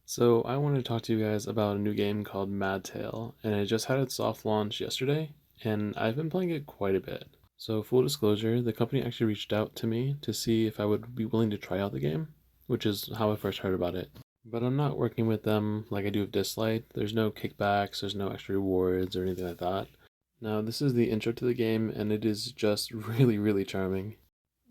So I wanted to talk to you guys about a new game called MadTale, and it just had its soft launch yesterday, and I've been playing it quite a bit. So full disclosure, the company actually reached out to me to see if I would be willing to try out the game, which is how I first heard about it. But I'm not working with them like I do with Dislight. There's no kickbacks, there's no extra rewards or anything like that. Now, this is the intro to the game, and it is just really charming.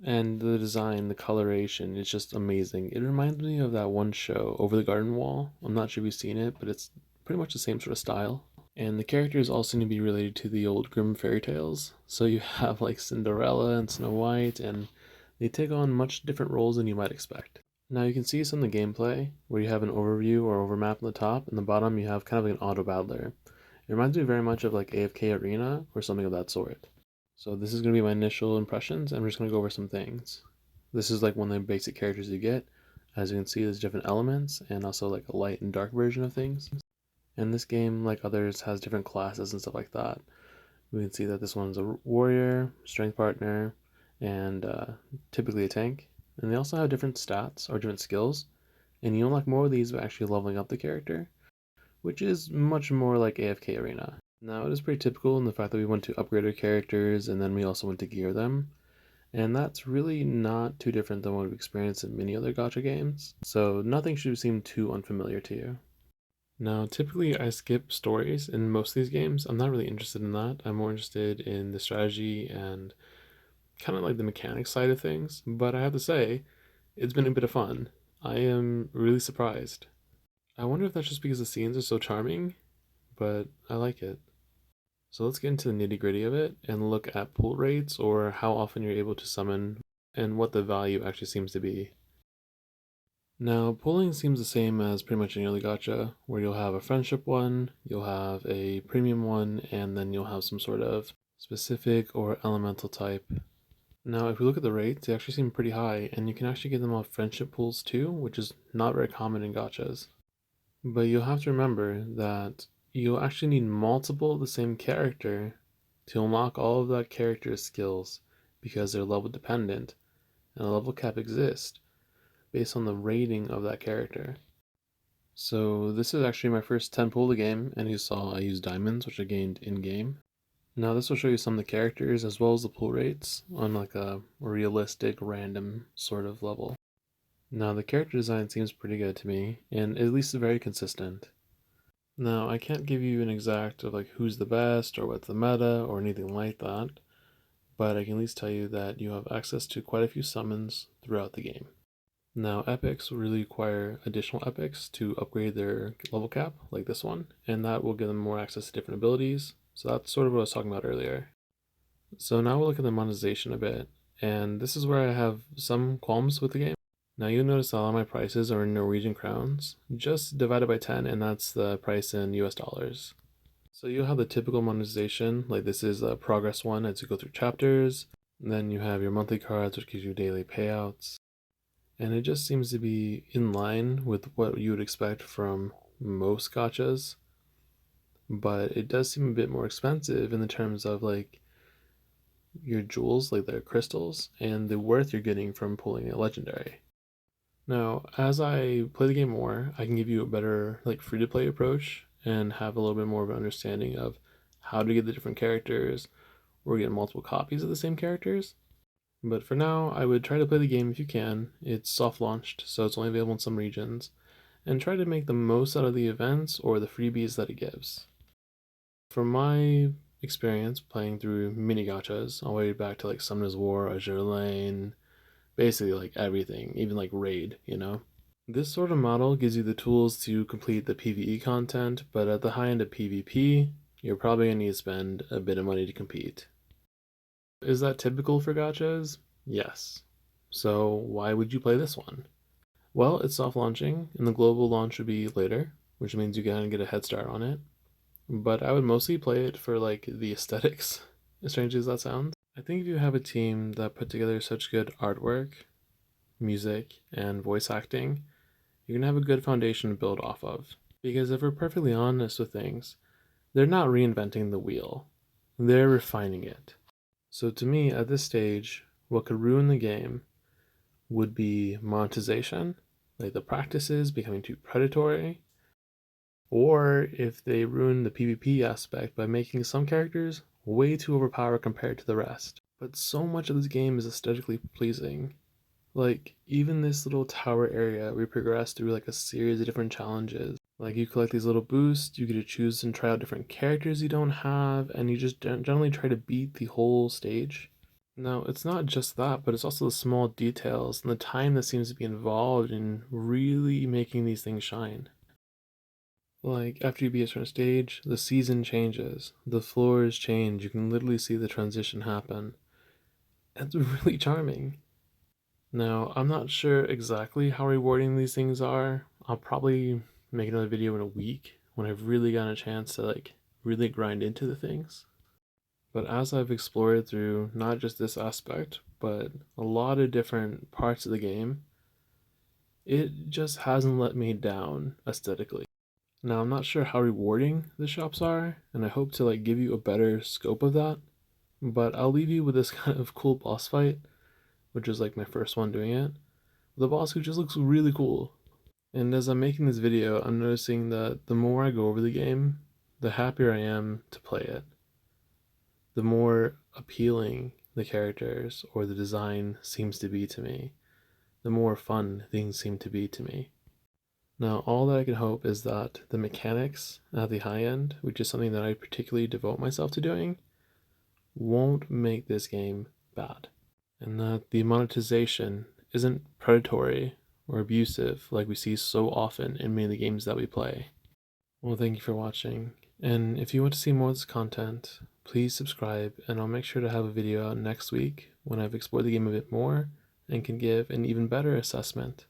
And the design, the coloration, it's just amazing. It reminds me of that one show, Over the Garden Wall. I'm not sure if you've seen it, but it's pretty much the same sort of style. And the characters all seem to be related to the old Grimm fairy tales. So you have like Cinderella and Snow White, and they take on much different roles than you might expect. Now you can see some of the gameplay, where you have an overview or overmap on the top, and the bottom you have kind of like an auto battler. It reminds me very much of like AFK Arena or something of that sort. So this is going to be my initial impressions, and we're just going to go over some things. This is like one of the basic characters you get. As you can see, there's different elements and also like a light and dark version of things. And this game, like others, has different classes and stuff like that. We can see that this one's a warrior, strength partner, and typically a tank. And they also have different stats or different skills. And you unlock more of these by actually leveling up the character, which is much more like AFK Arena. Now, it is pretty typical in the fact that we want to upgrade our characters and then we also want to gear them. And that's really not too different than what we've experienced in many other gacha games, so nothing should seem too unfamiliar to you. Now, typically I skip stories in most of these games. I'm not really interested in that. I'm more interested in the strategy and kind of like the mechanics side of things, but I have to say, it's been a bit of fun. I am really surprised. I wonder if that's just because the scenes are so charming, but I like it. So let's get into the nitty gritty of it and look at pull rates or how often you're able to summon and what the value actually seems to be. Now, pulling seems the same as pretty much any other gacha, where you'll have a friendship one, you'll have a premium one, and then you'll have some sort of specific or elemental type. Now, if we look at the rates, they actually seem pretty high, and you can actually get them off friendship pools too, which is not very common in gachas. But you'll have to remember that you'll actually need multiple of the same character to unlock all of that character's skills because they're level dependent and a level cap exists based on the rating of that character. So this is actually my first 10 pull of the game, and you saw I used diamonds, which I gained in-game. Now this will show you some of the characters as well as the pull rates on like a realistic random sort of level. Now the character design seems pretty good to me, and at least very consistent. Now I can't give you an exact of like who's the best or what's the meta or anything like that, but I can at least tell you that you have access to quite a few summons throughout the game. Now epics will really require additional epics to upgrade their level cap, like this one, and that will give them more access to different abilities. So that's sort of what I was talking about earlier. So now we'll look at the monetization a bit, and this is where I have some qualms with the game. Now you'll notice that all my prices are in Norwegian crowns, just divided by 10, and that's the price in US dollars. So you'll have the typical monetization, like this is a progress one as you go through chapters, and then you have your monthly cards, which gives you daily payouts, and it just seems to be in line with what you would expect from most gachas, but it does seem a bit more expensive in the terms of like your jewels, like their crystals, and the worth you're getting from pulling a legendary. Now, as I play the game more, I can give you a better like free-to-play approach and have a little bit more of an understanding of how to get the different characters or get multiple copies of the same characters. But for now, I would try to play the game if you can. It's soft launched, so it's only available in some regions, and try to make the most out of the events or the freebies that it gives. From my experience playing through mini gachas, all the way back to like Summoner's War, Azure Lane, basically like everything, even like Raid, you know? This sort of model gives you the tools to complete the PvE content, but at the high end of PvP, you're probably going to need to spend a bit of money to compete. Is that typical for gachas? Yes. So why would you play this one? Well, it's soft launching, and the global launch would be later, which means you gotta get a head start on it. But I would mostly play it for like the aesthetics, as strange as that sounds. I think if you have a team that put together such good artwork, music, and voice acting, you're gonna have a good foundation to build off of. Because if we're perfectly honest with things, they're not reinventing the wheel, they're refining it. So to me, at this stage, what could ruin the game would be monetization like the practices becoming too predatory, or if they ruin the PvP aspect by making some characters way too overpowered compared to the rest. But so much of this game is aesthetically pleasing. Like, even this little tower area, we progress through like a series of different challenges. Like, you collect these little boosts, you get to choose and try out different characters you don't have, and you just generally try to beat the whole stage. Now, it's not just that, but it's also the small details and the time that seems to be involved in really making these things shine. Like, after you beat a certain stage, the season changes, the floors change, you can literally see the transition happen. It's really charming. Now, I'm not sure exactly how rewarding these things are. I'll probably make another video in a week when I've really gotten a chance to like really grind into the things. But as I've explored through not just this aspect, but a lot of different parts of the game, it just hasn't let me down aesthetically. Now, I'm not sure how rewarding the shops are, and I hope to like give you a better scope of that, but I'll leave you with this kind of cool boss fight, which is like my first one doing it. The boss who just looks really cool. And as I'm making this video, I'm noticing that the more I go over the game, the happier I am to play it. The more appealing the characters or the design seems to be to me, the more fun things seem to be to me. Now, all that I can hope is that the mechanics at the high end, which is something that I particularly devote myself to doing, won't make this game bad. And that the monetization isn't predatory or abusive like we see so often in many of the games that we play. Well, thank you for watching, and if you want to see more of this content, please subscribe, and I'll make sure to have a video out next week when I've explored the game a bit more and can give an even better assessment